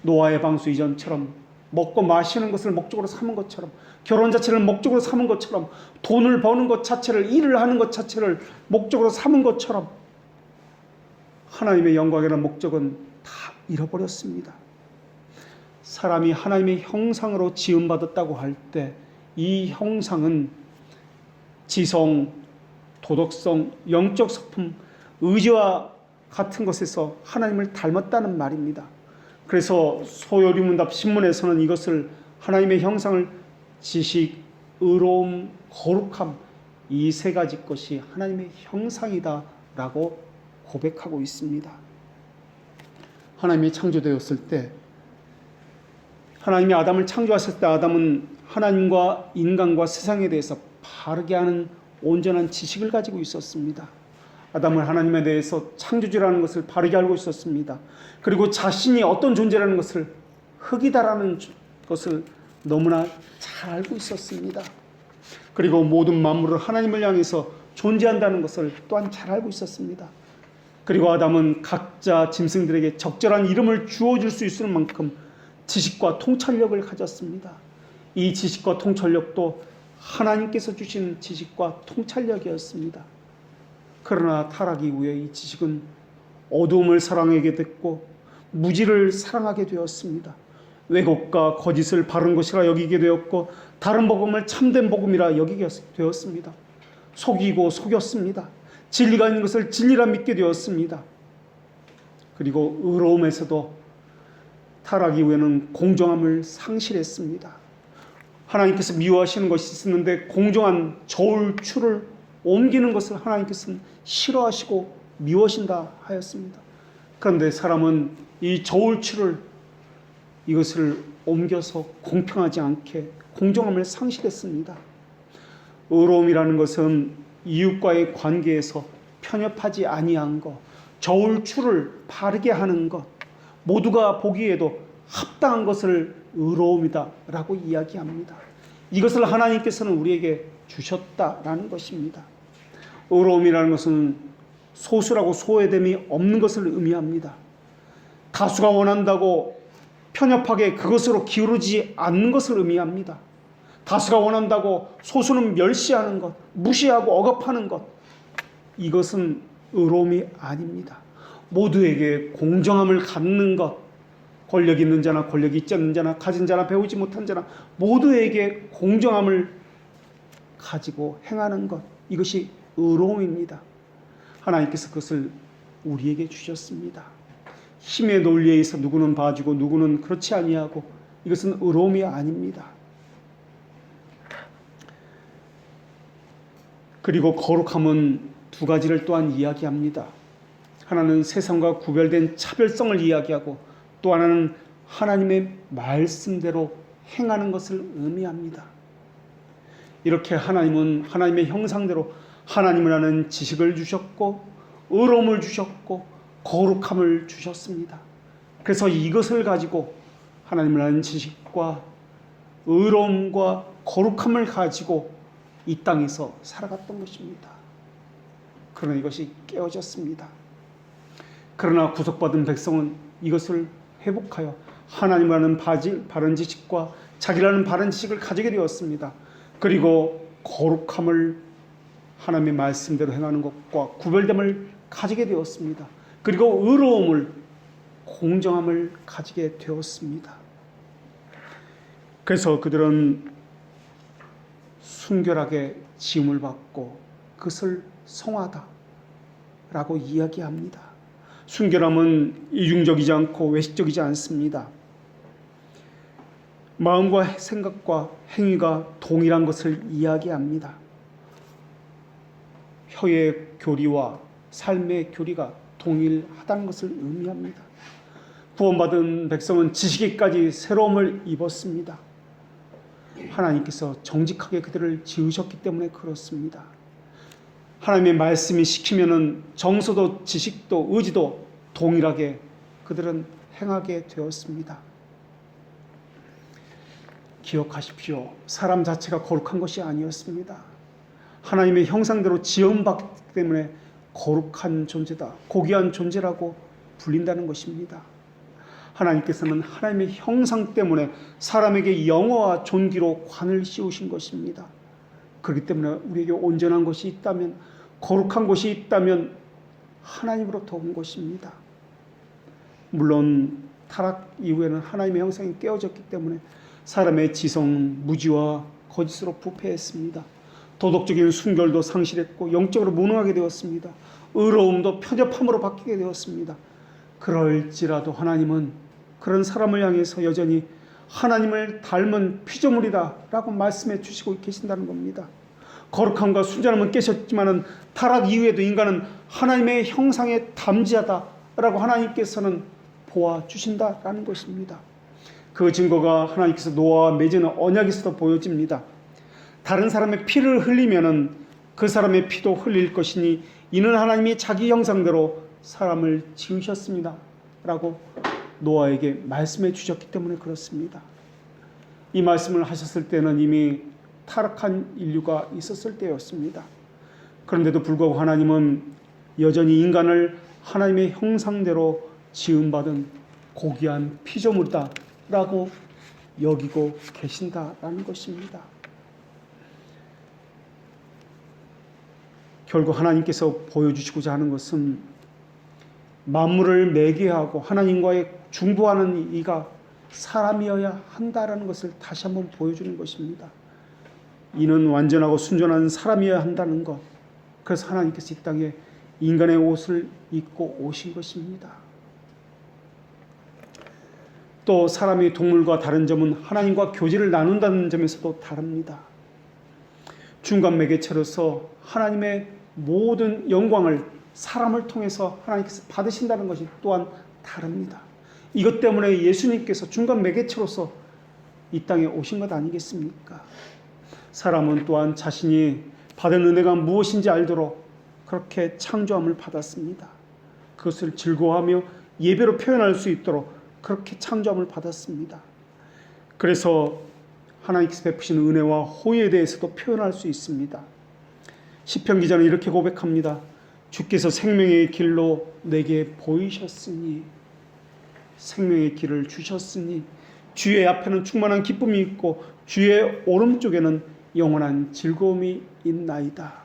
노아의 방수 이전처럼 먹고 마시는 것을 목적으로 삼은 것처럼, 결혼 자체를 목적으로 삼은 것처럼, 돈을 버는 것 자체를, 일을 하는 것 자체를 목적으로 삼은 것처럼 하나님의 영광이라는 목적은 다 잃어버렸습니다. 사람이 하나님의 형상으로 지음받았다고 할 때 이 형상은 지성, 도덕성, 영적 성품, 의지와 같은 것에서 하나님을 닮았다는 말입니다. 그래서 소요리문답 신문에서는 이것을 하나님의 형상을 지식, 의로움, 거룩함 이 세 가지 것이 하나님의 형상이다 라고 고백하고 있습니다. 하나님이 창조되었을 때, 하나님이 아담을 창조하셨을 때 아담은 하나님과 인간과 세상에 대해서 바르게 아는 온전한 지식을 가지고 있었습니다. 아담은 하나님에 대해서 창조주라는 것을 바르게 알고 있었습니다. 그리고 자신이 어떤 존재라는 것을, 흙이다라는 것을 너무나 잘 알고 있었습니다. 그리고 모든 만물을 하나님을 향해서 존재한다는 것을 또한 잘 알고 있었습니다. 그리고 아담은 각자 짐승들에게 적절한 이름을 주어줄 수 있을 만큼 지식과 통찰력을 가졌습니다. 이 지식과 통찰력도 하나님께서 주신 지식과 통찰력이었습니다. 그러나 타락 이후에 이 지식은 어두움을 사랑하게 됐고 무지를 사랑하게 되었습니다. 왜곡과 거짓을 바른 것이라 여기게 되었고 다른 복음을 참된 복음이라 여기게 되었습니다. 속이고 속였습니다. 진리가 있는 것을 진리라 믿게 되었습니다. 그리고 의로움에서도 타락 이후에는 공정함을 상실했습니다. 하나님께서 미워하시는 것이 있었는데 공정한 저울추를 옮기는 것을 하나님께서는 싫어하시고 미워하신다 하였습니다. 그런데 사람은 이 저울추를 이것을 옮겨서 공평하지 않게 공정함을 상실했습니다. 의로움이라는 것은 이웃과의 관계에서 편협하지 아니한 것, 저울추를 바르게 하는 것, 모두가 보기에도 합당한 것을 의로움이다 라고 이야기합니다. 이것을 하나님께서는 우리에게 주셨다라는 것입니다. 의로움이라는 것은 소수라고 소외됨이 없는 것을 의미합니다. 다수가 원한다고 편협하게 그것으로 기울어지지 않는 것을 의미합니다. 다수가 원한다고 소수는 멸시하는 것, 무시하고 억압하는 것, 이것은 의로움이 아닙니다. 모두에게 공정함을 갖는 것, 권력 있는 자나 권력 있지 않는 자나 가진 자나 배우지 못한 자나 모두에게 공정함을 가지고 행하는 것, 이것이 의로움입니다. 하나님께서 그것을 우리에게 주셨습니다. 힘의 논리에 의해서 누구는 봐주고 누구는 그렇지 아니하고, 이것은 의로움이 아닙니다. 그리고 거룩함은 두 가지를 또한 이야기합니다. 하나는 세상과 구별된 차별성을 이야기하고, 또 하나는 하나님의 말씀대로 행하는 것을 의미합니다. 이렇게 하나님은 하나님의 형상대로 하나님을 아는 지식을 주셨고 의로움을 주셨고 거룩함을 주셨습니다. 그래서 이것을 가지고, 하나님을 아는 지식과 의로움과 거룩함을 가지고 이 땅에서 살아갔던 것입니다. 그러나 이것이 깨어졌습니다. 그러나 구속받은 백성은 이것을 회복하여 하나님을 아는 바른 지식과 자기라는 바른 지식을 가지게 되었습니다. 그리고 거룩함을, 하나님의 말씀대로 행하는 것과 구별됨을 가지게 되었습니다. 그리고 의로움을, 공정함을 가지게 되었습니다. 그래서 그들은 순결하게 지음을 받고 그것을 성하다라고 이야기합니다. 순결함은 이중적이지 않고 외식적이지 않습니다. 마음과 생각과 행위가 동일한 것을 이야기합니다. 혀의 교리와 삶의 교리가 동일하다는 것을 의미합니다. 구원받은 백성은 지식에까지 새로움을 입었습니다. 하나님께서 정직하게 그들을 지으셨기 때문에 그렇습니다. 하나님의 말씀이 시키면은 정서도 지식도 의지도 동일하게 그들은 행하게 되었습니다. 기억하십시오. 사람 자체가 거룩한 것이 아니었습니다. 하나님의 형상대로 지음받기 때문에 거룩한 존재다, 고귀한 존재라고 불린다는 것입니다. 하나님께서는 하나님의 형상 때문에 사람에게 영어와 존귀로 관을 씌우신 것입니다. 그렇기 때문에 우리에게 온전한 것이 있다면, 거룩한 것이 있다면 하나님으로부터 온 것입니다. 물론 타락 이후에는 하나님의 형상이 깨어졌기 때문에 사람의 지성, 무지와 거짓으로 부패했습니다. 도덕적인 순결도 상실했고 영적으로 무능하게 되었습니다. 의로움도 편협함으로 바뀌게 되었습니다. 그럴지라도 하나님은 그런 사람을 향해서 여전히 하나님을 닮은 피조물이다 라고 말씀해 주시고 계신다는 겁니다. 거룩함과 순전함은 깨졌지만 타락 이후에도 인간은 하나님의 형상에 담지하다 라고 하나님께서는 보아주신다라는 것입니다. 그 증거가 하나님께서 노아와 맺은 언약에서도 보여집니다. 다른 사람의 피를 흘리면 그 사람의 피도 흘릴 것이니 이는 하나님이 자기 형상대로 사람을 지으셨습니다 라고 노아에게 말씀해 주셨기 때문에 그렇습니다. 이 말씀을 하셨을 때는 이미 타락한 인류가 있었을 때였습니다. 그런데도 불구하고 하나님은 여전히 인간을 하나님의 형상대로 지음받은 고귀한 피조물이다 라고 여기고 계신다라는 것입니다. 결국 하나님께서 보여주시고자 하는 것은 만물을 매개하고 하나님과의 중보하는 이가 사람이어야 한다라는 것을 다시 한번 보여주는 것입니다. 이는 완전하고 순전한 사람이어야 한다는 것. 그래서 하나님께서 이 땅에 인간의 옷을 입고 오신 것입니다. 또 사람이 동물과 다른 점은 하나님과 교제를 나눈다는 점에서도 다릅니다. 중간 매개체로서 하나님의 모든 영광을 사람을 통해서 하나님께서 받으신다는 것이 또한 다릅니다. 이것 때문에 예수님께서 중간 매개체로서 이 땅에 오신 것 아니겠습니까? 사람은 또한 자신이 받은 은혜가 무엇인지 알도록 그렇게 창조함을 받았습니다. 그것을 즐거워하며 예배로 표현할 수 있도록 그렇게 창조함을 받았습니다. 그래서 하나님께서 베푸신 은혜와 호의에 대해서도 표현할 수 있습니다. 시편 기자는 이렇게 고백합니다. 주께서 생명의 길로 내게 보이셨으니, 생명의 길을 주셨으니 주의 앞에는 충만한 기쁨이 있고 주의 오른쪽에는 영원한 즐거움이 있나이다.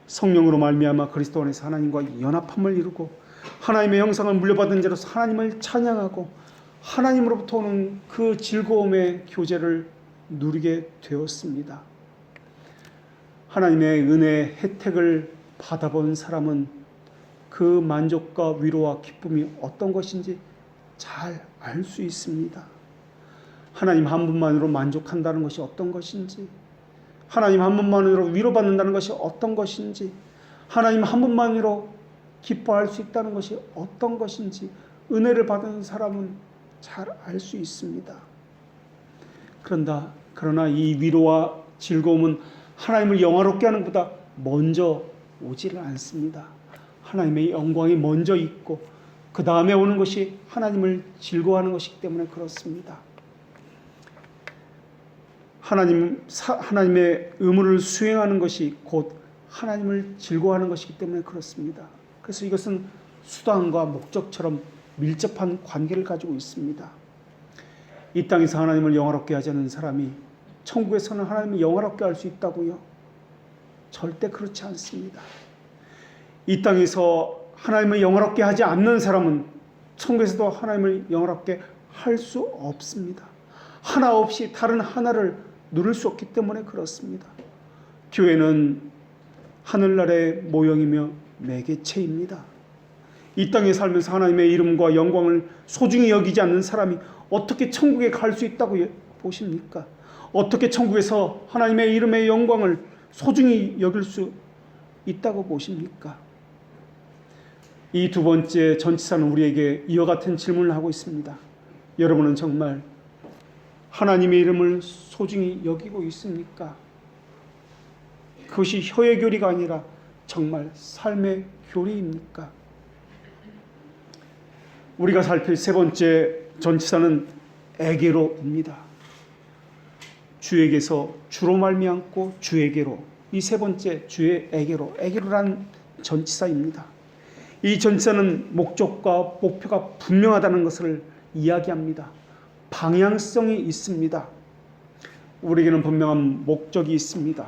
성령으로 말미암아 그리스도 안에서 하나님과 연합함을 이루고 하나님의 형상을 물려받은 자로서 하나님을 찬양하고 하나님으로부터 오는 그 즐거움의 교제를 누리게 되었습니다. 하나님의 은혜의 혜택을 받아본 사람은 그 만족과 위로와 기쁨이 어떤 것인지 잘 알 수 있습니다. 하나님 한 분만으로 만족한다는 것이 어떤 것인지, 하나님 한 분만으로 위로받는다는 것이 어떤 것인지, 하나님 한 분만으로 기뻐할 수 있다는 것이 어떤 것인지 은혜를 받은 사람은 잘 알 수 있습니다. 그러나 이 위로와 즐거움은 하나님을 영화롭게 하는 것보다 먼저 오지를 않습니다. 하나님의 영광이 먼저 있고 그 다음에 오는 것이 하나님을 즐거워하는 것이기 때문에 그렇습니다. 하나님의 의무를 수행하는 것이 곧 하나님을 즐거워하는 것이기 때문에 그렇습니다. 그래서 이것은 수단과 목적처럼 밀접한 관계를 가지고 있습니다. 이 땅에서 하나님을 영화롭게 하지 않는 사람이 천국에서는 하나님을 영화롭게 할 수 있다고요? 절대 그렇지 않습니다. 이 땅에서 하나님을 영화롭게 하지 않는 사람은 천국에서도 하나님을 영화롭게 할 수 없습니다. 하나 없이 다른 하나를 누릴 수 없기 때문에 그렇습니다. 교회는 하늘나라의 모형이며 매개체입니다. 이 땅에 살면서 하나님의 이름과 영광을 소중히 여기지 않는 사람이 어떻게 천국에 갈 수 있다고 보십니까? 어떻게 천국에서 하나님의 이름의 영광을 소중히 여길 수 있다고 보십니까? 이 두 번째 전치사는 우리에게 이와 같은 질문을 하고 있습니다. 여러분은 정말 하나님의 이름을 소중히 여기고 있습니까? 그것이 혀의 교리가 아니라 정말 삶의 교리입니까? 우리가 살필 세 번째 전치사는 에게로입니다. 주에게서 주로 말미암고 주에게로, 이 세 번째 주의 에게로란 전치사입니다. 이 전치사는 목적과 목표가 분명하다는 것을 이야기합니다. 방향성이 있습니다. 우리에게는 분명한 목적이 있습니다.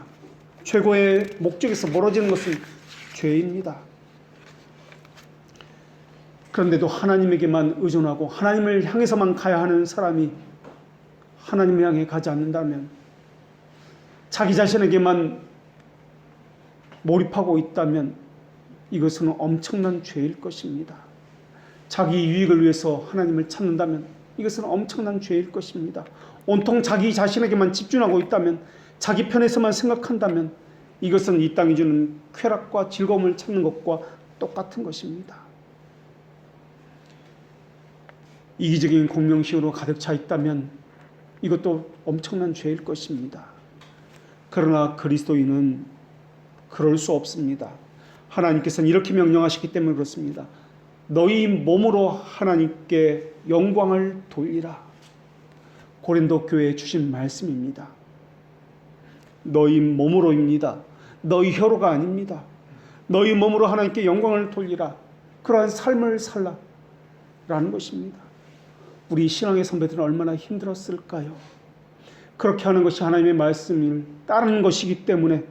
최고의 목적에서 멀어지는 것은 죄입니다. 그런데도 하나님에게만 의존하고 하나님을 향해서만 가야 하는 사람이 하나님을 향해 가지 않는다면, 자기 자신에게만 몰입하고 있다면 이것은 엄청난 죄일 것입니다. 자기 유익을 위해서 하나님을 찾는다면 이것은 엄청난 죄일 것입니다. 온통 자기 자신에게만 집중하고 있다면, 자기 편에서만 생각한다면 이것은 이 땅이 주는 쾌락과 즐거움을 찾는 것과 똑같은 것입니다. 이기적인 공명심으로 가득 차 있다면 이것도 엄청난 죄일 것입니다. 그러나 그리스도인은 그럴 수 없습니다. 하나님께서는 이렇게 명령하시기 때문에 그렇습니다. 너희 몸으로 하나님께 영광을 돌리라. 고린도 교회에 주신 말씀입니다. 너희 몸으로입니다. 너희 혀로가 아닙니다. 너희 몸으로 하나님께 영광을 돌리라. 그러한 삶을 살라 라는 것입니다. 우리 신앙의 선배들은 얼마나 힘들었을까요? 그렇게 하는 것이 하나님의 말씀을 따르는 것이기 때문에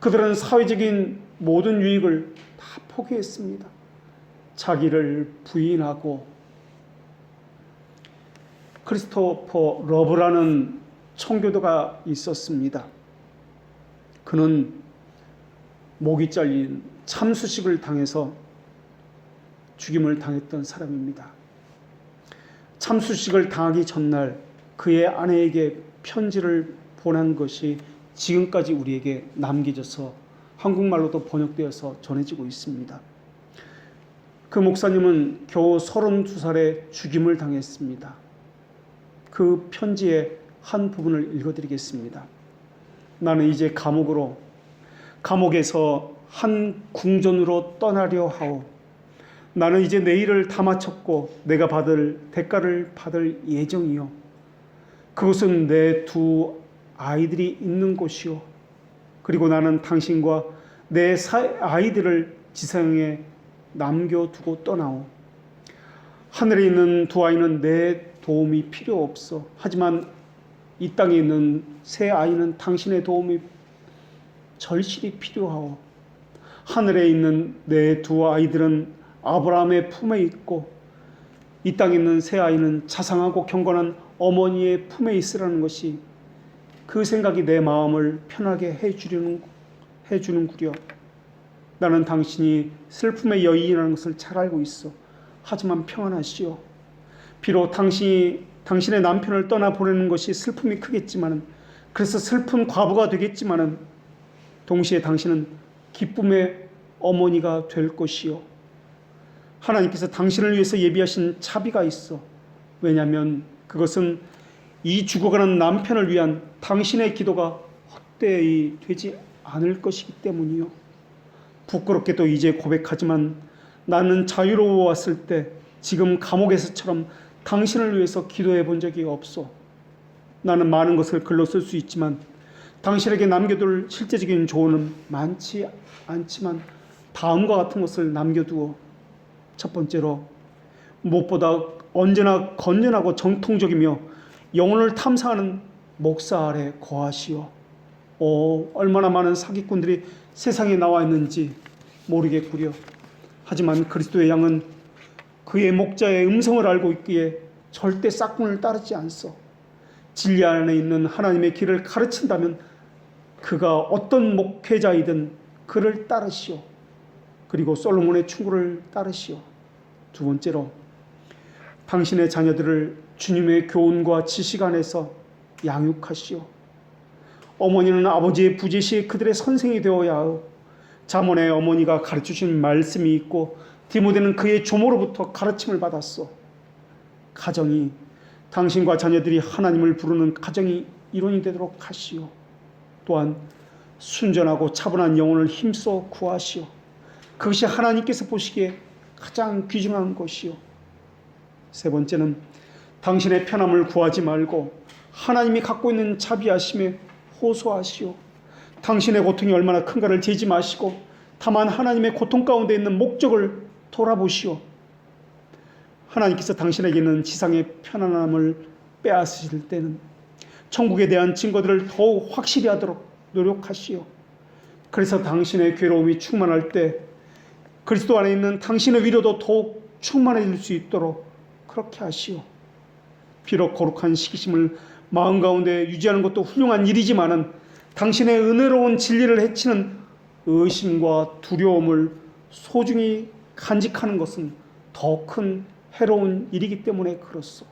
그들은 사회적인 모든 유익을 다 포기했습니다. 자기를 부인하고. 크리스토퍼 러브라는 청교도가 있었습니다. 그는 목이 잘린 참수식을 당해서 죽임을 당했던 사람입니다. 참수식을 당하기 전날 그의 아내에게 편지를 보낸 것이 지금까지 우리에게 남겨져서 한국말로도 번역되어서 전해지고 있습니다. 그 목사님은 겨우 32살에 죽임을 당했습니다. 그 편지의 한 부분을 읽어드리겠습니다. 나는 이제 감옥에서 한 궁전으로 떠나려 하오. 나는 이제 내 일을 다 마쳤고 내가 받을 대가를 받을 예정이요. 그곳은 내 두 아이들이 있는 곳이요. 그리고 나는 당신과 내 아이들을 지상에 남겨두고 떠나오. 하늘에 있는 두 아이는 내 도움이 필요 없어. 하지만 이 땅에 있는 세 아이는 당신의 도움이 절실히 필요하오. 하늘에 있는 내 두 아이들은 아브라함의 품에 있고 이 땅에 있는 세 아이는 자상하고 경건한 어머니의 품에 있으라는 것이 그 생각이 내 마음을 편하게 해주는구려. 나는 당신이 슬픔의 여인이라는 것을 잘 알고 있어. 하지만 평안하시오. 비록 당신의 남편을 떠나보내는 것이 슬픔이 크겠지만, 그래서 슬픈 과부가 되겠지만, 동시에 당신은 기쁨의 어머니가 될 것이요. 하나님께서 당신을 위해서 예비하신 자비가 있어. 왜냐하면 그것은 이 죽어가는 남편을 위한 당신의 기도가 헛되이 되지 않을 것이기 때문이요. 부끄럽게도 이제 고백하지만 나는 자유로워 왔을 때 지금 감옥에서처럼 당신을 위해서 기도해 본 적이 없어. 나는 많은 것을 글로 쓸 수 있지만 당신에게 남겨둘 실제적인 조언은 많지 않지만 다음과 같은 것을 남겨두어. 첫 번째로, 무엇보다 언제나 건전하고 정통적이며 영혼을 탐사하는 목사 아래 거하시오. 얼마나 많은 사기꾼들이 세상에 나와 있는지 모르겠구려. 하지만 그리스도의 양은 그의 목자의 음성을 알고 있기에 절대 싹군을 따르지 않소. 진리 안에 있는 하나님의 길을 가르친다면 그가 어떤 목회자이든 그를 따르시오. 그리고 솔로몬의 충고를 따르시오. 두 번째로, 당신의 자녀들을 주님의 교훈과 지식 안에서 양육하시오. 어머니는 아버지의 부재시에 그들의 선생이 되어야 하오. 잠언의 어머니가 가르쳐주신 말씀이 있고 디모데는 그의 조모로부터 가르침을 받았소. 가정이, 당신과 자녀들이 하나님을 부르는 가정이 이론이 되도록 하시오. 또한 순전하고 차분한 영혼을 힘써 구하시오. 그것이 하나님께서 보시기에 가장 귀중한 것이요. 세 번째는, 당신의 편함을 구하지 말고 하나님이 갖고 있는 자비하심에 호소하시오. 당신의 고통이 얼마나 큰가를 재지 마시고 다만 하나님의 고통 가운데 있는 목적을 돌아보시오. 하나님께서 당신에게 있는 지상의 편안함을 빼앗으실 때는 천국에 대한 증거들을 더욱 확실히 하도록 노력하시오. 그래서 당신의 괴로움이 충만할 때 그리스도 안에 있는 당신의 위로도 더욱 충만해질 수 있도록 그렇게 하시오. 비록 거룩한 시기심을 마음 가운데 유지하는 것도 훌륭한 일이지만은 당신의 은혜로운 진리를 해치는 의심과 두려움을 소중히 간직하는 것은 더 큰 해로운 일이기 때문에 그렇소.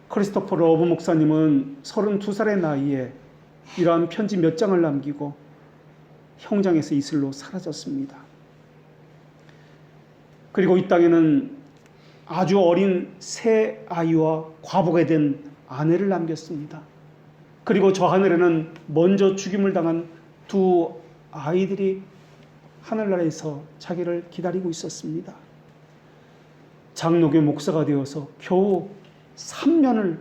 크리스토퍼 러브 목사님은 32살의 나이에 이러한 편지 몇 장을 남기고 형장에서 이슬로 사라졌습니다. 그리고 이 땅에는 아주 어린 새 아이와 과부가 된 아내를 남겼습니다. 그리고 저 하늘에는 먼저 죽임을 당한 두 아이들이 하늘나라에서 자기를 기다리고 있었습니다. 장로교 목사가 되어서 겨우 3년을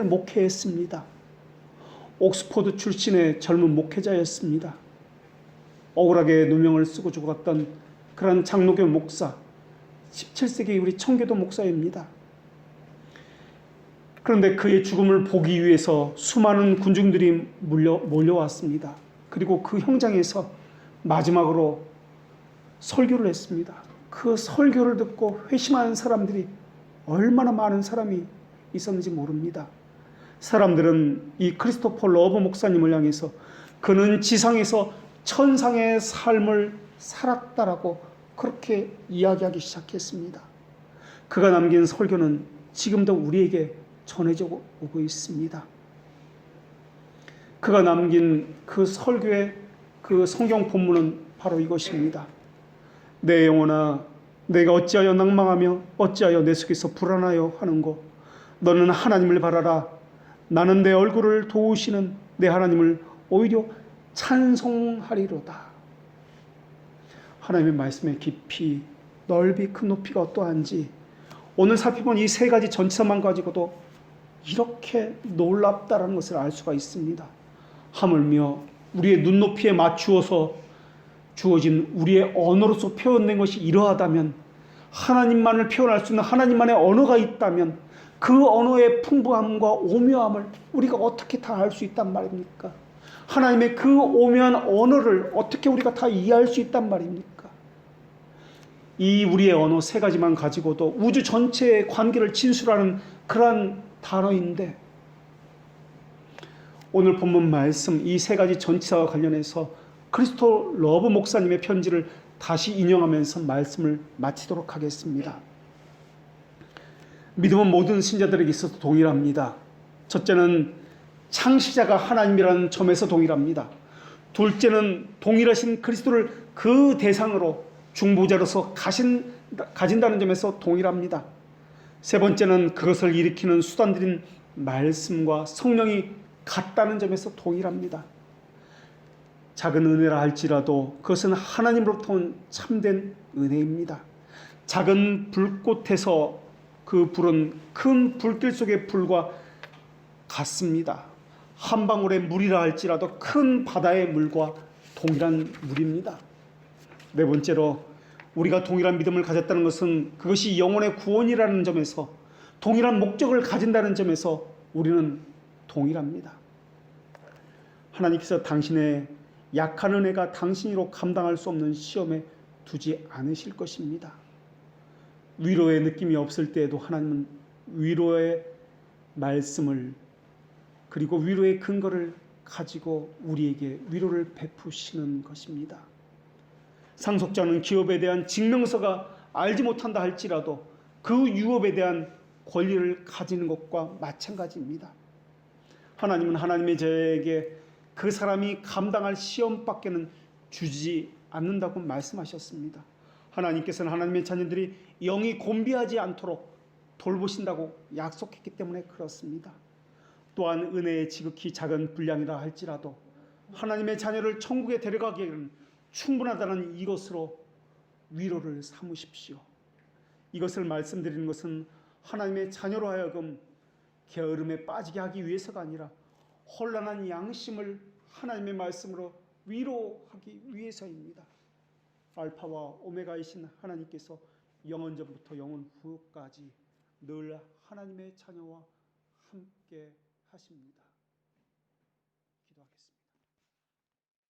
목회했습니다. 옥스퍼드 출신의 젊은 목회자였습니다. 억울하게 누명을 쓰고 죽어갔던 그런 장로교 목사, 17세기 우리 청교도 목사입니다. 그런데 그의 죽음을 보기 위해서 수많은 군중들이 몰려왔습니다. 그리고 그 형장에서 마지막으로 설교를 했습니다. 그 설교를 듣고 회심하는 사람들이 얼마나 많은 사람이 있었는지 모릅니다. 사람들은 이 크리스토퍼 러브 목사님을 향해서 그는 지상에서 천상의 삶을 살았다라고 그렇게 이야기하기 시작했습니다. 그가 남긴 설교는 지금도 우리에게 전해져 오고 있습니다. 그가 남긴 그 설교의 그 성경 본문은 바로 이것입니다. 내 영혼아, 내가 어찌하여 낭망하며 어찌하여 내 속에서 불안하여 하는고? 너는 하나님을 바라라. 나는 내 얼굴을 도우시는 내 하나님을 오히려 찬송하리로다. 하나님의 말씀의 깊이, 넓이, 큰 높이가 어떠한지 오늘 살펴본 이 세 가지 전치사만 가지고도 이렇게 놀랍다라는 것을 알 수가 있습니다. 하물며 우리의 눈높이에 맞추어서 주어진 우리의 언어로서 표현된 것이 이러하다면, 하나님만을 표현할 수 있는 하나님만의 언어가 있다면 그 언어의 풍부함과 오묘함을 우리가 어떻게 다 알 수 있단 말입니까? 하나님의 그 오묘한 언어를 어떻게 우리가 다 이해할 수 있단 말입니까? 이 우리의 언어 세 가지만 가지고도 우주 전체의 관계를 진술하는 그러한 단어인데, 오늘 본문 말씀 이 세 가지 전치사와 관련해서 크리스토 러브 목사님의 편지를 다시 인용하면서 말씀을 마치도록 하겠습니다. 믿음은 모든 신자들에게 있어서 동일합니다. 첫째는 창시자가 하나님이라는 점에서 동일합니다. 둘째는 동일하신 그리스도를 그 대상으로 중보자로서 가진다는 점에서 동일합니다. 세 번째는 그것을 일으키는 수단들인 말씀과 성령이 같다는 점에서 동일합니다. 작은 은혜라 할지라도 그것은 하나님으로부터 온 참된 은혜입니다. 작은 불꽃에서 그 불은 큰 불길 속의 불과 같습니다. 한 방울의 물이라 할지라도 큰 바다의 물과 동일한 물입니다. 네 번째로 우리가 동일한 믿음을 가졌다는 것은 그것이 영혼의 구원이라는 점에서, 동일한 목적을 가진다는 점에서 우리는 동일합니다. 하나님께서 당신의 약한 은혜가 당신으로 감당할 수 없는 시험에 두지 않으실 것입니다. 위로의 느낌이 없을 때에도 하나님은 위로의 말씀을, 그리고 위로의 근거를 가지고 우리에게 위로를 베푸시는 것입니다. 상속자는 기업에 대한 증명서가 알지 못한다 할지라도 그 유업에 대한 권리를 가지는 것과 마찬가지입니다. 하나님은 하나님의 자에게 그 사람이 감당할 시험밖에는 주지 않는다고 말씀하셨습니다. 하나님께서는 하나님의 자녀들이 영이 곤비하지 않도록 돌보신다고 약속했기 때문에 그렇습니다. 또한 은혜의 지극히 작은 분량이라 할지라도 하나님의 자녀를 천국에 데려가기에는 충분하다는 이것으로 위로를 삼으십시오. 이것을 말씀드리는 것은 하나님의 자녀로 하여금 게으름에 빠지게 하기 위해서가 아니라 혼란한 양심을 하나님의 말씀으로 위로하기 위해서입니다. 알파와 오메가이신 하나님께서 영원전부터 영원 후까지 늘 하나님의 자녀와 함께 하십니다.